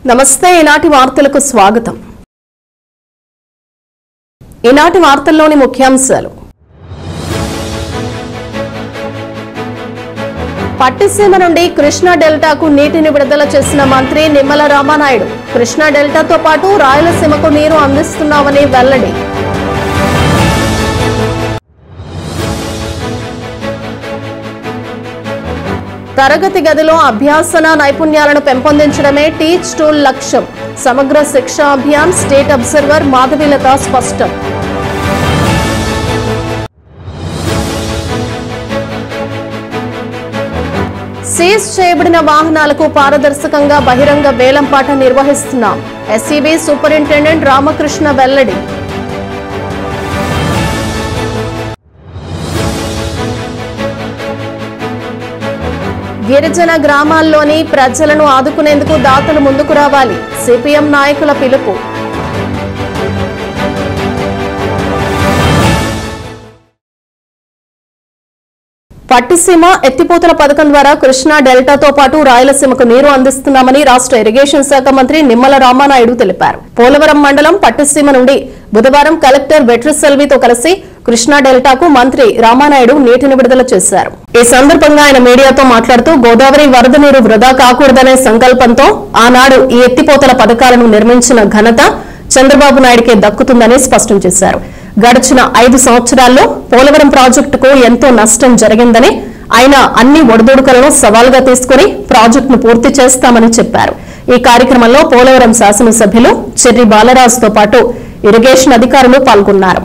నమస్తే ఈనాటి వార్తలకు స్వాగతం. ఈనాటి వార్తల్లోని ముఖ్యాంశాలు. పట్టిసీమ నుండి కృష్ణా డెల్టాకు నీటిని విడుదల చేసిన మంత్రి నిమ్మల రామానాయుడు కృష్ణా డెల్టాతో పాటు రాయలసీమకు నీరు అందిస్తున్నామని వెల్లడి. తరగతి గదిలో అభ్యాసన నైపుణ్యాలను పెంపొందించడమే టీచ్ టూల్ లక్ష్యం. సమగ్ర శిక్షా అభియాన్ స్టేట్ అబ్జర్వర్ మాధవీలత స్పష్టం. సీజ్ చేయబడిన వాహనాలకు పారదర్శకంగా బహిరంగ వేలంపాట నిర్వహిస్తున్నాం. ఎస్ఈబీ సూపరింటెండెంట్ రామకృష్ణ వెల్లడి. గిరిజన గ్రామాల్లోని ప్రజలను ఆదుకునేందుకు దాతలు ముందుకు రావాలి. సిపిఎం నాయకుల పిలుపు. పట్టిసీమ ఎత్తిపోతల పథకం ద్వారా కృష్ణా డెల్టాతో పాటు రాయలసీమకు నీరు అందిస్తున్నామని రాష్ట్ర ఇరిగేషన్ శాఖ మంత్రి నిమ్మల రామానాయుడు తెలిపారు. పోలవరం మండలం పట్టిసీమ నుండి బుధవారం కలెక్టర్ వెట్రిసెల్వితో కలిసి కృష్ణా డెల్టాకు మంత్రి రామానాయుడు నీటిని విడుదల చేశారు. ఈ సందర్భంగా ఆయన మీడియాతో మాట్లాడుతూ గోదావరి వరద నీరు వృధా కాకూడదనే సంకల్పంతో ఆనాడు ఈ ఎత్తిపోతల పథకాలను నిర్మించిన ఘనత చంద్రబాబు నాయుడికే దక్కుతుందని స్పష్టం చేశారు. గడిచిన 5 సంవత్సరాల్లో పోలవరం ప్రాజెక్టుకు ఎంతో నష్టం జరిగిందని, ఆయన అన్ని ఒడిదుడుకులను సవాల్గా తీసుకుని ప్రాజెక్టును పూర్తి చేస్తామని చెప్పారు. ఈ కార్యక్రమంలో పోలవరం శాసనసభ్యులు చెర్రి బాలరాజుతో పాటు ఇరిగేషన్ అధికారులు పాల్గొన్నారు.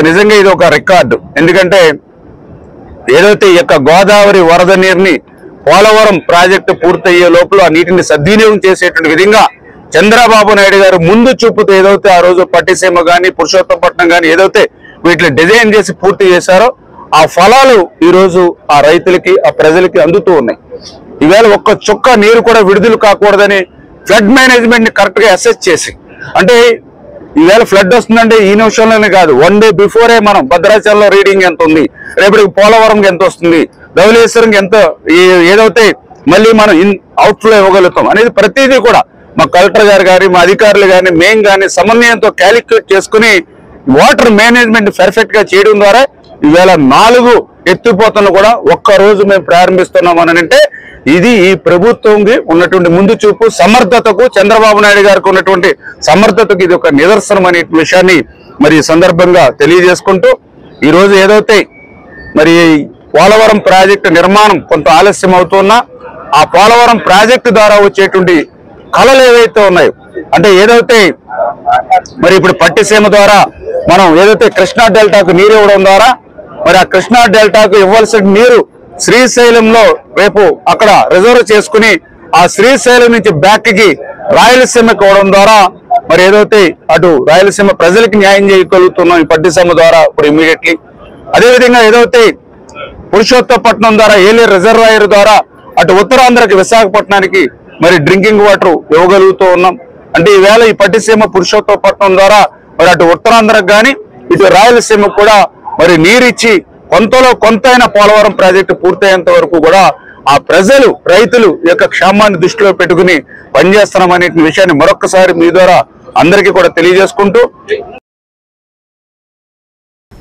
నిజంగా ఇది ఒక రికార్డు. ఎందుకంటే ఏదైతే ఈ యొక్క గోదావరి వరద నీరుని పోలవరం ప్రాజెక్టు పూర్తయ్యే లోపల ఆ నీటిని సద్వినియోగం చేసేటువంటి విధంగా చంద్రబాబు నాయుడు గారు ముందు చూపుతూ ఏదైతే ఆ రోజు పట్టిసీమ గాని పురుషోత్తపట్నం గాని ఏదైతే వీటిని డిజైన్ చేసి పూర్తి చేశారో ఆ ఫలాలు ఈ రోజు ఆ రైతులకి ఆ ప్రజలకి అందుతూ ఉన్నాయి. ఈవేళ ఒక్క చుక్క నీరు కూడా విడుదల కాకూడదని ఫ్లడ్ మేనేజ్మెంట్ ని కరెక్ట్ గా అసెస్ చేసి, అంటే ఈవేళ ఫ్లడ్ వస్తుందంటే ఈ నిమిషంలోనే కాదు, 1 డే బిఫోరే మనం భద్రాచలంలో రీడింగ్ ఎంత ఉంది, రేపటికి పోలవరంకి ఎంత వస్తుంది, ధవళేశ్వరంకి ఎంత, ఏదైతే మళ్ళీ మనం అవుట్ఫ్లో ఇవ్వగలుగుతాం అనేది ప్రతిదీ కూడా మా కలెక్టర్ గారు కానీ మా అధికారులు కానీ మేము కానీ సమన్వయంతో క్యాలిక్యులేట్ చేసుకుని వాటర్ మేనేజ్మెంట్ పర్ఫెక్ట్ గా చేయడం ద్వారా ఈవేళ 4 ఎత్తిపోతలను కూడా ఒక్క రోజు మేము ప్రారంభిస్తున్నాం అని అంటే ఇది ఈ ప్రభుత్వంకి ఉన్నటువంటి ముందు చూపు, సమర్థతకు, చంద్రబాబు నాయుడు గారికి ఉన్నటువంటి సమర్థతకు ఇది ఒక నిదర్శనం అనే విషయాన్ని మరి ఈ సందర్భంగా తెలియజేసుకుంటూ ఈ రోజు ఏదైతే మరి పోలవరం ప్రాజెక్టు నిర్మాణం కొంత ఆలస్యం అవుతున్నా ఆ పోలవరం ప్రాజెక్టు ద్వారా వచ్చేటువంటి కళలు ఏవైతే ఉన్నాయో, అంటే ఏదైతే మరి ఇప్పుడు పట్టిసీమ ద్వారా మనం ఏదైతే కృష్ణా డెల్టాకు నీరు ఇవ్వడం ద్వారా మరి ఆ కృష్ణా డెల్టాకు ఇవ్వాల్సిన నీరు శ్రీశైలంలో రేపు అక్కడ రిజర్వ్ చేసుకుని ఆ శ్రీశైలం నుంచి బ్యాక్ కి రాయలసీమకి ఇవ్వడం ద్వారా మరి ఏదైతే అటు రాయలసీమ ప్రజలకి న్యాయం చేయగలుగుతున్నాం ఈ పట్టిసీమ ద్వారా ఇప్పుడు ఇమీడియట్లీ. అదేవిధంగా ఏదైతే పురుషోత్తపట్నం ద్వారా ఏలేరు రిజర్వాయర్ ద్వారా అటు ఉత్తరాంధ్రకి విశాఖపట్నానికి మరి డ్రింకింగ్ వాటర్ ఇవ్వగలుగుతూ ఉన్నాం. అంటే ఈవేళ ఈ పట్టిసీమ పురుషోత్తపట్నం ద్వారా మరి అటు ఉత్తరాంధ్రకు కానీ ఇటు రాయలసీమకు కూడా మరి నీరిచ్చి కొంతలో కొంతైనా పోలవరం ప్రాజెక్టు పూర్తయ్యేంత వరకు కూడా ఆ ప్రజలు రైతులు యొక్క క్షేమాన్ని దృష్టిలో పెట్టుకుని పనిచేస్తున్నామనే విషయాన్ని మరొకసారి మీ ద్వారా అందరికీ కూడా తెలియజేసుకుంటూ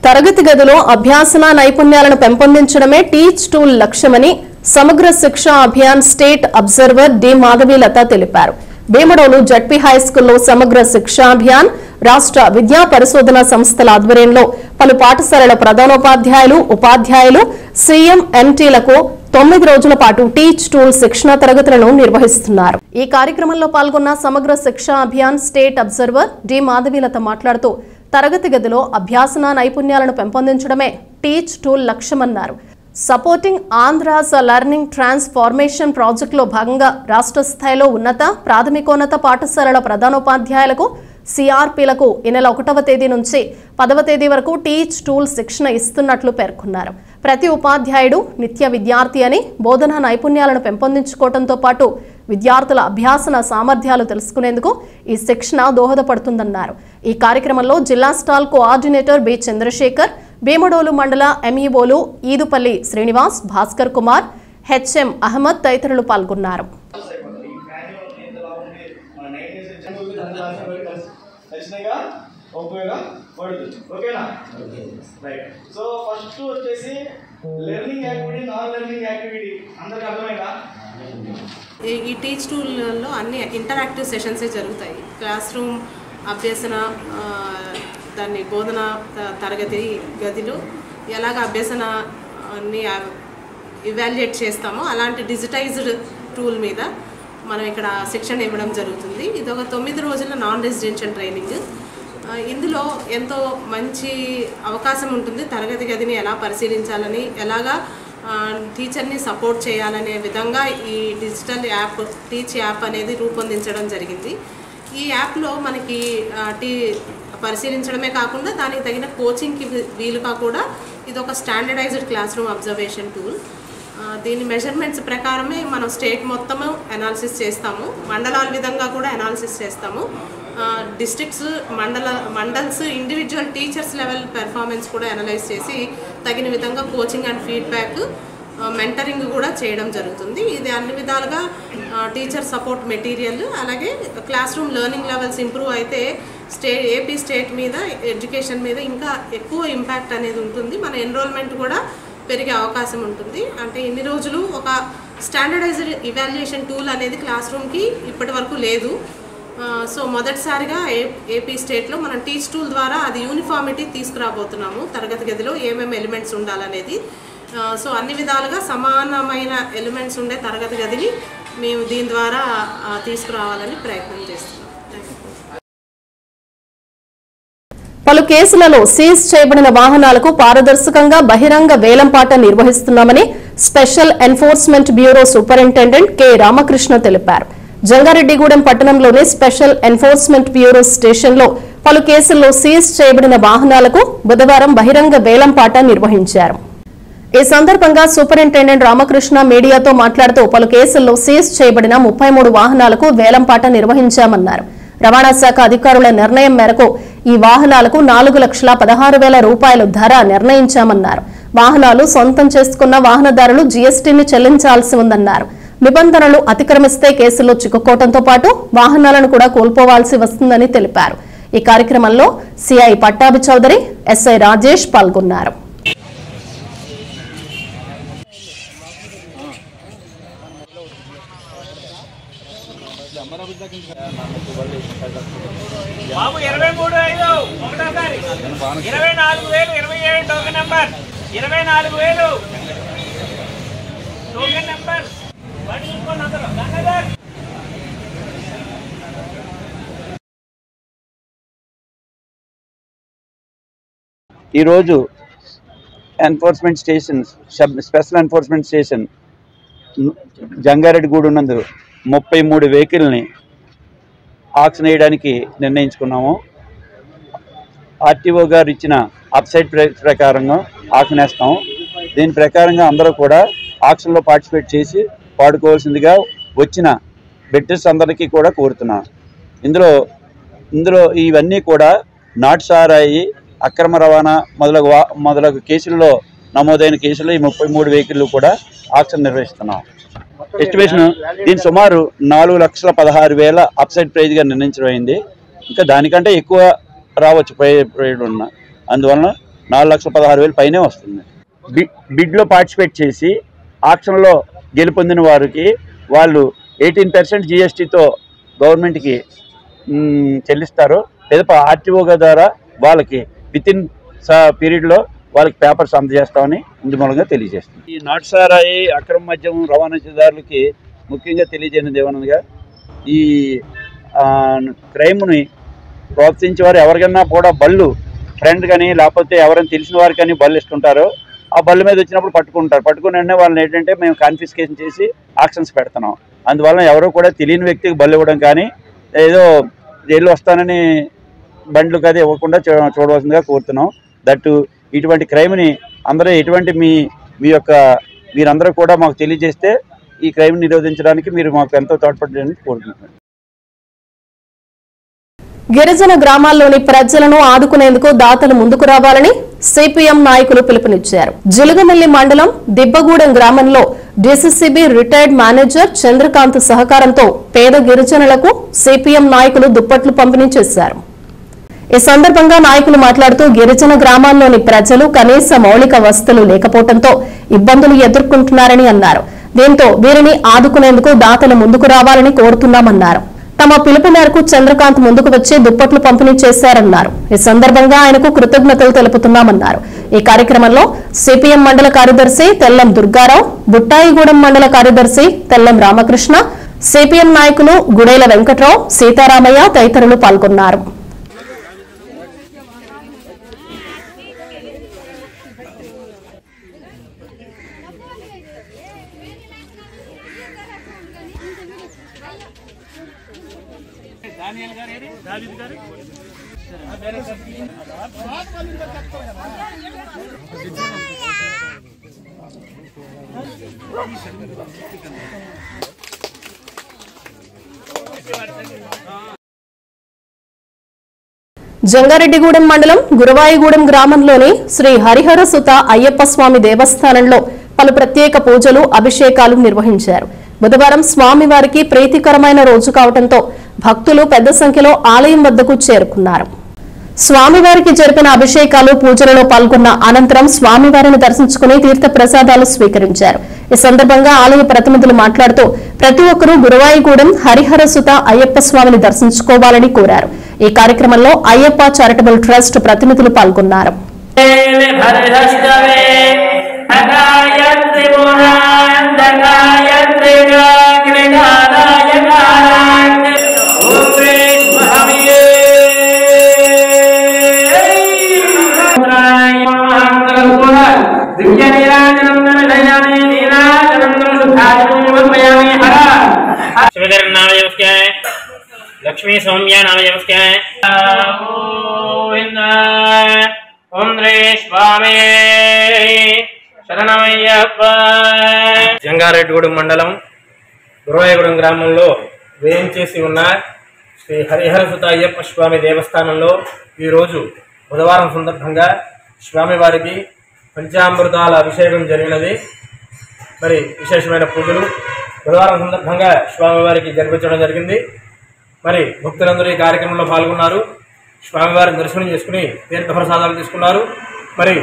తరగతి గదిలో అభ్యాసన నైపుణ్యాలను పెంపొందించడమే టీచ్ టూల్ లక్ష్యమని Samagra Shiksha Abhiyan state observer D Madhavilatha తెలిపారు. భీమడోలు జడ్పీ హైస్కూల్లో సమగ్ర శిక్షా అభియాన్ రాష్ట్ర విద్యా పరిశోధన సంస్థల ఆధ్వర్యంలో పలు పాఠశాలల ప్రధానోపాధ్యాయులు, ఉపాధ్యాయులు, సీఎం ఎంటీలకు 9 రోజుల పాటు టీచ్ టూల్ శిక్షణ తరగతులను నిర్వహిస్తున్నారు. ఈ కార్యక్రమంలో పాల్గొన్న Samagra Shiksha Abhiyan state observer D Madhavilatha మాట్లాడుతూ తరగతి గదిలో అభ్యాసన నైపుణ్యాలను పెంపొందించడమే టీచ్ టూల్ లక్ష్యమన్నారు. సపోర్టింగ్ ఆంధ్రాస్ లెర్నింగ్ ట్రాన్స్ఫార్మేషన్ ప్రాజెక్టులో భాగంగా రాష్ట్ర స్థాయిలో ఉన్నత ప్రాథమికోన్నత పాఠశాలల ప్రధానోపాధ్యాయులకు సిఆర్పీలకు ఈ నెల 1వ తేదీ నుంచి 10వ తేదీ వరకు టీచ్ టూల్ శిక్షణ ఇస్తున్నట్లు పేర్కొన్నారు. ప్రతి ఉపాధ్యాయుడు నిత్య విద్యార్థి అని బోధనా నైపుణ్యాలను పెంపొందించుకోవడంతో పాటు విద్యార్థుల అభ్యాసన సామర్థ్యాలు తెలుసుకునేందుకు ఈ శిక్షణ దోహదపడుతుందన్నారు. ఈ కార్యక్రమంలో జిల్లా stall coordinator B Chandrasekhar, Bhimadolu mandal ఎంఈఓలు ఈదుపల్లి శ్రీనివాస్, భాస్కర్ కుమార్, హెచ్ఎం అహ్మద్ తదితరులు పాల్గొన్నారు. సో ఫస్ట్ వచ్చేసి learning activity, non learning activity అందరికి అర్థమైందా? ఈ టీచ్ టూల్లో అన్ని ఇంటరాక్టివ్ సెషన్సే జరుగుతాయి. క్లాస్ రూమ్ అభ్యసన, దాన్ని బోధన తరగతి గదిలో ఎలాగ అభ్యసనాన్ని ఇవాల్యుయేట్ చేస్తామో అలాంటి డిజిటైజ్డ్ టూల్ మీద మనం ఇక్కడ శిక్షణ ఇవ్వడం జరుగుతుంది. ఇది ఒక 9 రోజుల నాన్ రెసిడెన్షియల్ ట్రైనింగ్. ఇందులో ఎంతో మంచి అవకాశం ఉంటుంది. తరగతి గదిని ఎలా పరిశీలించాలని, ఎలాగా టీచర్ని సపోర్ట్ చేయాలనే విధంగా ఈ డిజిటల్ యాప్ టీచ్ యాప్ అనేది రూపొందించడం జరిగింది. ఈ యాప్లో మనకి పరిశీలించడమే కాకుండా దానికి తగిన కోచింగ్కి వీలుగా కూడా ఇది ఒక standardised classroom observation tool. దీని మెజర్మెంట్స్ ప్రకారమే మనం స్టేట్ మొత్తము అనాలిసిస్ చేస్తాము, మండలాల విధంగా కూడా అనాలిసిస్ చేస్తాము. Districts, mandals, individual teachers level performance కూడా అనలైజ్ చేసి తగిన విధంగా కోచింగ్ అండ్ ఫీడ్బ్యాక్, మెంటరింగ్ కూడా చేయడం జరుగుతుంది. ఇది అన్ని విధాలుగా టీచర్ సపోర్ట్ మెటీరియల్, అలాగే class room learning levels improve అయితే ఏపీ స్టేట్ మీద, ఎడ్యుకేషన్ మీద ఇంకా ఎక్కువ ఇంపాక్ట్ అనేది ఉంటుంది. మన ఎన్రోల్మెంట్ కూడా పెరిగే అవకాశం ఉంటుంది. అంటే ఇన్ని రోజులు ఒక స్టాండర్డైజ్డ్ ఇవాల్యుయేషన్ టూల్ అనేది క్లాస్ రూమ్కి ఇప్పటి వరకు లేదు. సో మొదటిసారిగా ఏపీ స్టేట్లో మనం టీచ్ టూల్ ద్వారా అది యూనిఫార్మిటీ తీసుకురాబోతున్నాము. తరగతి గదిలో ఏమేమి ఎలిమెంట్స్ ఉండాలనేది, సో అన్ని విధాలుగా సమానమైన ఎలిమెంట్స్ ఉండే తరగతి గదిని మేము దీని ద్వారా తీసుకురావాలని ప్రయత్నం చేస్తున్నాం. పలు కేసులలో సీజ్ చేయబడిన వాహనాలకు పారదర్శకంగా బహిరంగ వేలంపాట నిర్వహిస్తున్నామని special enforcement bureau superintendent K Ramakrishna తెలిపారు. జంగారెడ్డిగూడెం పట్టణంలోని స్పెషల్ ఎన్ఫోర్స్మెంట్ బ్యూరో స్టేషన్లో పలు కేసుల్లో సీజ్ చేయబడిన వాహనాలకు బుధవారం బహిరంగ వేలంపాట నిర్వహించారు. ఈ సందర్భంగా సూపరింటెండెంట్ రామకృష్ణ మీడియాతో మాట్లాడుతూ పలు కేసుల్లో సీజ్ చేయబడిన 33 వాహనాలకు వేలంపాట నిర్వహించామన్నారు. రవాణా శాఖ అధికారుల నిర్ణయం మేరకు ఈ వాహనాలకు 4,16,000 రూపాయలు ధర నిర్ణయించామన్నారు. వాహనాలు సొంతం చేసుకున్న వాహనదారులు జీఎస్టీని చెల్లించాల్సి ఉందన్నారు. నిబంధనలు అతిక్రమిస్తే కేసుల్లో చిక్కుకోవడంతో పాటు వాహనాలను కూడా కోల్పోవాల్సి వస్తుందని తెలిపారు. ఈ కార్యక్రమంలో సిఐ పట్టాభి చౌదరి, ఎస్ఐ రాజేష్ పాల్గొన్నారు. బాబు 23,5 24,000 27 టోకెన్ నంబర్ 24,000 టోకెన్ నంబర్ ఈరోజు enforcement station, special enforcement station Jangareddygudem నందు 33 వెహికల్ని ఆక్షన్ వేయడానికి నిర్ణయించుకున్నాము. ఆర్టీఓ గారు ఇచ్చిన అప్సైడ్ ప్రకారంగా ఆక్షన్ వేస్తాము. దీని ప్రకారంగా అందరూ కూడా ఆక్షన్లో పార్టిసిపేట్ చేసి పాడుకోవాల్సిందిగా వచ్చిన బెట్టర్స్ అందరికీ కూడా కోరుతున్నాను. ఇందులో ఇవన్నీ కూడా నాటు సారాయి, అక్రమ రవాణా మొదలగు కేసుల్లో నమోదైన కేసుల్లో ఈ 33 వెహికల్ కూడా ఆక్షన్ నిర్వహిస్తున్నాం. ఎస్టిమేషన్ దీని సుమారు 4,16,000 అప్సైడ్ ప్రైజ్గా నిర్ణయించడమైంది. ఇంకా దానికంటే ఎక్కువ రావచ్చు ప్రైడ్ ఉన్న, అందువలన 4,16,000 పైనే వస్తుంది. బిడ్లో పార్టిసిపేట్ చేసి ఆక్షన్లో గెలుపొందిన వారికి వాళ్ళు 18% GSTతో గవర్నమెంట్కి చెల్లిస్తారు. లేదా ఆర్టీఓ ద్వారా వాళ్ళకి వితిన్ పీరియడ్లో వాళ్ళకి పేపర్స్ అందజేస్తామని ఇందు మూలంగా తెలియజేస్తాం. ఈ నాటుసారాయి అక్రమ మద్యం రవాణాదారులకి ముఖ్యంగా తెలియజేయనిది ఏమనగా ఈ క్రైమ్ని ప్రోత్సహించే వారు ఎవరికైనా కూడా బళ్ళు ఫ్రెండ్ కానీ లేకపోతే ఎవరైనా తెలిసిన వారు కానీ బళ్ళు ఇస్తుంటారో ఆ బళ్ళు మీద వచ్చినప్పుడు పట్టుకుని వెంటనే వాళ్ళని ఏంటంటే మేము కాన్ఫిస్కేషన్ చేసి ఆక్షన్స్ పెడుతున్నాం. అందువల్ల ఎవరో కూడా తెలియని వ్యక్తికి బళ్ళు ఇవ్వడం కానీ ఏదో జైలు వస్తానని బండ్లు అది ఇవ్వకుండా చూడవలసిందిగా కోరుతున్నాం. దట్టు ఇటువంటి క్రైమ్ని అందరూ ఎటువంటి మీరందరూ కూడా మాకు తెలియజేస్తే ఈ క్రైమ్ని నిరోధించడానికి మీరు మాకు ఎంతో తోడ్పడాలని కోరుకుంటున్నాను. గిరిజన గ్రామాల్లోని ప్రజలను ఆదుకునేందుకు దాతలు ముందుకు రావాలని సిపిఎం నాయకులు పిలుపునిచ్చారు. జిలుగనల్లి మండలం దిబ్బగూడెం గ్రామంలో డీసీసీబీ రిటైర్డ్ మేనేజర్ చంద్రకాంత్ సహకారంతో పేద గిరిజనులకు సిపిఎం నాయకులు దుప్పట్లు పంపిణీ చేశారు. ఈ సందర్భంగా నాయకులు మాట్లాడుతూ గిరిజన గ్రామాల్లోని ప్రజలు కనీస మౌలిక వసతులు లేకపోవడంతో ఇబ్బందులు ఎదుర్కొంటున్నారని అన్నారు. దీంతో వీరిని ఆదుకునేందుకు దాతలు ముందుకు రావాలని కోరుతున్నామన్నారు. తమ పిలుపు మేరకు చంద్రకాంత్ ముందుకు వచ్చి దుప్పట్లు పంపిణీ చేశారన్నారు. ఈ సందర్భంగా ఆయనకు కృతజ్ఞతలు తెలుపుతున్నామన్నారు. ఈ కార్యక్రమంలో సిపిఎం మండల కార్యదర్శి తెల్లం దుర్గారావు, బుట్టాయిగూడెం మండల కార్యదర్శి తెల్లం రామకృష్ణ, సిపిఎం నాయకులు గుడేల వెంకట్రావు, సీతారామయ్య తదితరులు పాల్గొన్నారు. జంగారెడ్డిగూడెం మండలం గురవాయిగూడెం గ్రామంలోని శ్రీ హరిహర సుత అయ్యప్ప స్వామి దేవస్థానంలో పలు ప్రత్యేక పూజలు, అభిషేకాలు నిర్వహించారు. బుధవారం స్వామివారికి ప్రీతికరమైన రోజు కావడంతో భక్తులు పెద్ద సంఖ్యలో ఆలయం వద్దకు చేరుకున్నారు. స్వామివారికి జరిపిన అభిషేకాలు, పూజలలో పాల్గొన్న అనంతరం స్వామివారిని దర్శించుకుని తీర్థ ప్రసాదాలు స్వీకరించారు. ఈ సందర్భంగా ఆలయ ప్రతినిధులు మాట్లాడుతూ ప్రతి ఒక్కరూ గురవాయిగూడెం హరిహర సుత అయ్యప్ప స్వామిని దర్శించుకోవాలని కోరారు. ఈ కార్యక్రమంలో అయ్యప్ప చారిటబుల్ ట్రస్ట్ ప్రతినిధులు పాల్గొన్నారు. लक्ष्मी सौम्या नाम జంగారెడ్డిగూడెం మండలం గురవాయిగూడెం గ్రామంలో వేయించేసి ఉన్న శ్రీ హరిహర సుత అయ్యప్ప స్వామి దేవస్థానంలో ఈరోజు బుధవారం సందర్భంగా స్వామివారికి పంచామృతాల అభిషేకం జరిగినది. మరి విశేషమైన పూజలు బుధవారం సందర్భంగా స్వామివారికి జరిపించడం జరిగింది. మరి భక్తులందరూ ఈ కార్యక్రమంలో పాల్గొన్నారు. స్వామివారిని దర్శనం చేసుకుని తీర్థప్రసాదాలు తీసుకున్నారు. మరి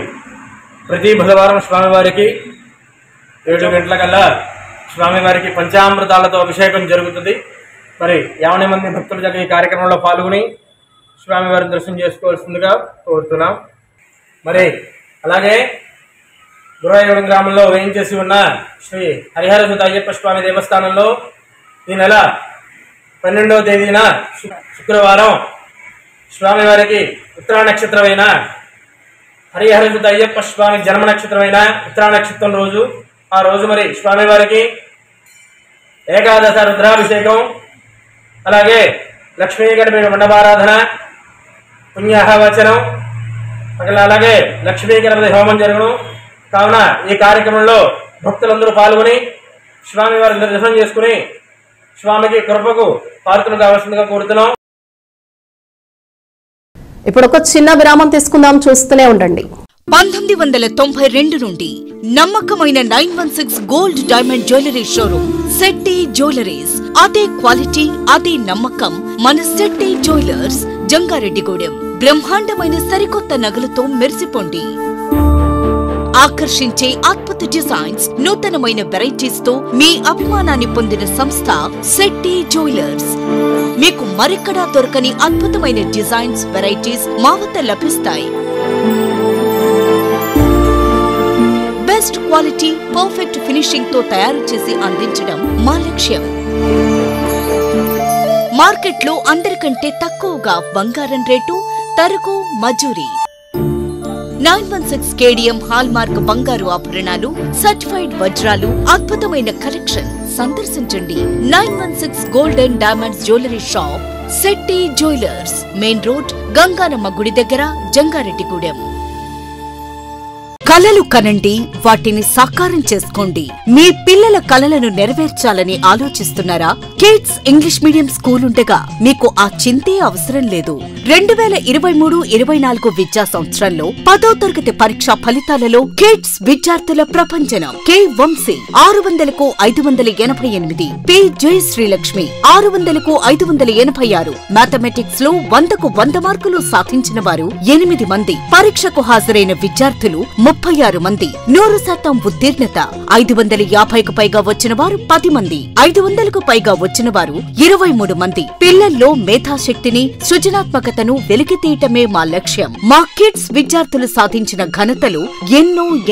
ప్రతి బుధవారం స్వామివారికి 7 గంటలకల్లా స్వామివారికి పంచామృతాలతో అభిషేకం జరుగుతుంది. మరి 50 మంది భక్తులు ఈ కార్యక్రమంలో పాల్గొని స్వామివారిని దర్శనం చేసుకోవాల్సిందిగా కోరుతున్నాం. మరి అలాగే గురవాయిగూడెం గ్రామంలో వేయించేసి ఉన్న శ్రీ హరిహర సుత అయ్యప్ప స్వామి దేవస్థానంలో ఈ నెల 12వ తేదీన శుక్రవారం స్వామివారికి ఉత్తరా నక్షత్రమైన హరిహర సుత అయ్యప్ప స్వామి జన్మ నక్షత్రమైన ఉత్తరా నక్షత్రం రోజు ఆ రోజు మరి స్వామివారికి ఏకాదశ రుద్రాభిషేకం, అలాగే లక్ష్మీ గణపతి మండపారాధన, పుణ్యాహవచనం, అలాగే లక్ష్మీ గణపతి హోమం జరుగును. కావున ఈ కార్యక్రమంలో భక్తులందరూ పాల్గొని స్వామివారిని దర్శనం చేసుకుని స్వామికి కృపకు పాత్రలు కావాల్సిందిగా కోరుతున్నాం. ఇప్పుడు ఒక చిన్న విరామం తీసుకుందాం, చూస్తూనే ఉండండి. 1992 నుండి నమ్మకమైన 916 gold diamond jewellery showroom Shetty jewelleries. అదే క్వాలిటీ, అదే నమ్మకం మన శెట్టి జ్యువెలర్స్ జంగారెడ్డిగూడెం. బ్రహ్మాండమైన సరికొత్త నగలతో మెరిసిపోండి. ఆకర్షించే అద్భుత డిజైన్స్, నూతనమైన వెరైటీస్ తో మీ అభిమానాన్ని పొందిన సంస్థ శెట్టి జ్యువెలర్స్. మీకు మరెక్కడా దొరకని అద్భుతమైన డిజైన్స్, వెరైటీస్ మా వద్ద లభిస్తాయి. బెస్ట్ క్వాలిటీ పర్ఫెక్ట్ ఫినిషింగ్ తో తయారు చేసి అందించడం మా లక్ష్యం. మార్కెట్లో అందరికంటే తక్కువగా బంగారం రేటు, తరుగు, మజూరీ. 916 కేడిఎం హాల్ మార్క్ బంగారు ఆభరణాలు, సర్టిఫైడ్ వజ్రాలు, అద్భుతమైన కలెక్షన్. సందర్శించండి 916 gold and diamonds jewellery shop, Shetty jewellers, main road, Ganganamma గుడి దగ్గర, జంగారెడ్డిగూడెం. కలలు కనండి, వాటిని సాకారం చేసుకోండి. మీ పిల్లల కలలను నెరవేర్చాలని ఆలోచిస్తున్నారా? కిడ్స్ ఇంగ్లీష్ మీడియం స్కూల్ ఉండగా మీకు ఆ చింతే అవసరం లేదు. 2023-24 విద్యా సంవత్సరంలో 10వ తరగతి పరీక్షా ఫలితాలలో కిడ్స్ విద్యార్థుల ప్రపంచనం. కె వంశీ 600కు 588, పి జయశ్రీలక్ష్మి 600కు 586. మ్యాథమెటిక్స్ లో 100కు 100 మార్కులు సాధించిన వారు 8 మంది. పరీక్షకు హాజరైన విద్యార్థులు 36 మంది. 100% ఉత్తీర్ణత. 550కు పైగా వచ్చిన వారు 10 మంది. 500కు పైగా వచ్చిన వారు 23 మంది. పిల్లల్లో మేధాశక్తిని, సృజనాత్మకతను వెలికితీయటమే మా లక్ష్యం. మా కిడ్స్ విద్యార్థులు సాధించిన ఘనతలు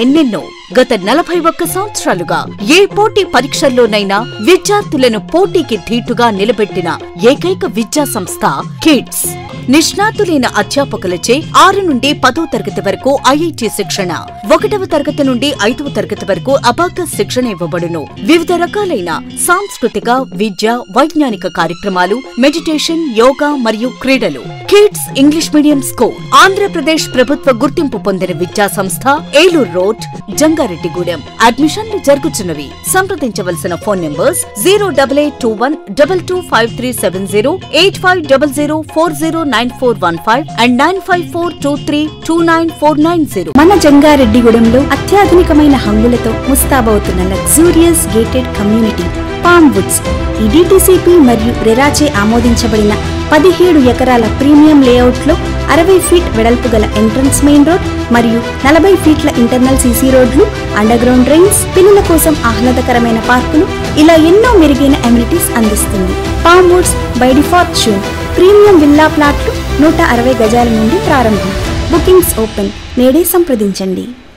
ఎన్నెన్నో. గత 41 సంవత్సరాలుగా ఏ పోటీ పరీక్షల్లోనైనా విద్యార్థులను పోటీకి ధీటుగా నిలబెట్టిన ఏకైక విద్యా సంస్థ కిడ్స్. నిష్ణాతులైన అధ్యాపకులచే 6 నుండి 10వ తరగతి వరకు ఐఐటి శిక్షణ, 1వ తరగతి నుండి 5వ తరగతి వరకు అబాకస్ శిక్షణ ఇవ్వబడును. వివిధ రకాలైన సాంస్కృతిక, విద్య, వైజ్ఞానిక కార్యక్రమాలు, మెడిటేషన్, యోగా మరియు క్రీడలు. Kids English medium school Andhra Pradesh ప్రభుత్వ గుర్తింపు పొందిన విద్యా సంస్థ, ఏలూరు రోడ్, జంగారెడ్డిగూడెం. అడ్మిషన్లు జరుగుతున్నవి. సంప్రదించవలసిన ఫోన్ నంబర్స్ 08821225370, 8500409415 and 9542329490. మన జంగారెడ్డిగూడెంలో అత్యాధునికమైన హంగులతో ముస్తాబవుతున్న luxurious gated community palm woods. ఈ డిటిసిపి మరియు రెరాచే ఆమోదించబడిన 17 ఎకరాల ప్రీమియం లేఅవుట్లో 60 ఫీట్ వెడల్పు గల ఎంట్రన్స్ మెయిన్ రోడ్ మరియు 40 ఫీట్ల ఇంటర్నల్ సీసీ రోడ్లు, అండర్ గ్రౌండ్ డ్రైన్స్, పిల్లల కోసం ఆహ్లాదకరమైన పార్కులు, ఇలా ఎన్నో మెరుగైన అమ్యూనిటీస్ అందిస్తుంది. Palm Woods by default zone premium villa ప్లాట్లు 160 గజాల నుండి ప్రారంభం. Bookings open. నేడే సంప్రదించండి.